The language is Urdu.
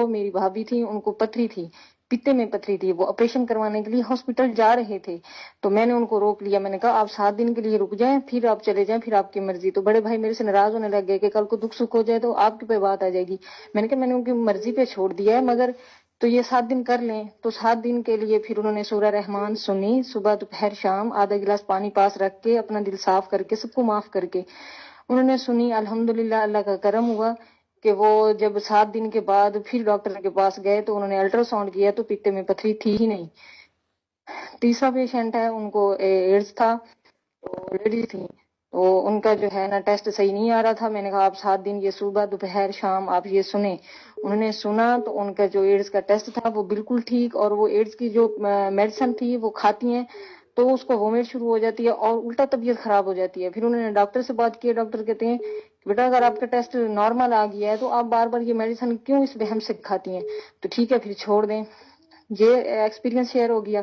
میری بھابھی تھی ان کو پتھری تھی, پیتے میں پتھری تھی, وہ آپریشن کروانے کے لیے ہاسپٹل جا رہے تھے. تو میں نے ان کو روک لیا, میں نے کہا آپ 7 دن کے لیے رک جائیں, پھر آپ چلے جائیں, پھر آپ کی مرضی. تو بڑے بھائی میرے سے ناراض ہونے لگ گئے کہ کل کو دکھ سکھ ہو جائے تو آپ کے پہ بات آ جائے گی. میں نے کہا میں نے ان کی مرضی پہ چھوڑ دیا ہے, مگر تو یہ 7 دن کر لیں. تو 7 دن کے لیے پھر انہوں نے سورہ رحمان سنی, صبح دوپہر شام آدھا گلاس پانی پاس رکھ کے, اپنا دل صاف کر کے, سب کو معاف کر کے انہوں نے سنی. الحمدللہ اللہ کا کرم ہوا کہ وہ جب 7 دن کے بعد پھر ڈاکٹر کے پاس گئے تو انہوں نے الٹرا ساؤنڈ کیا تو پیتے میں پتھری تھی ہی نہیں. تیسرا پیشنٹ ہے, ان کو ایڈز تھا, تو لیڈی تھی, تو ان کا جو ہے نا ٹیسٹ صحیح نہیں آ رہا تھا. میں نے کہا آپ 7 دن یہ صبح دوپہر شام آپ یہ سنیں. انہوں نے سنا تو ان کا جو ایڈز کا ٹیسٹ تھا وہ بالکل ٹھیک, اور وہ ایڈز کی جو میڈیسن تھی وہ کھاتی ہیں تو اس کو وومٹ شروع ہو جاتی ہے اور الٹا طبیعت خراب ہو جاتی ہے. پھر انہوں نے ڈاکٹر سے بات کی, ڈاکٹر کہتے ہیں بیٹا اگر آپ کا ٹیسٹ نارمل آ گیا ہے تو آپ بار بار یہ میڈیسن کیوں اس وہم سے کھاتی ہیں, تو ٹھیک ہے پھر چھوڑ دیں. یہ ایکسپیرینس شیئر ہو گیا.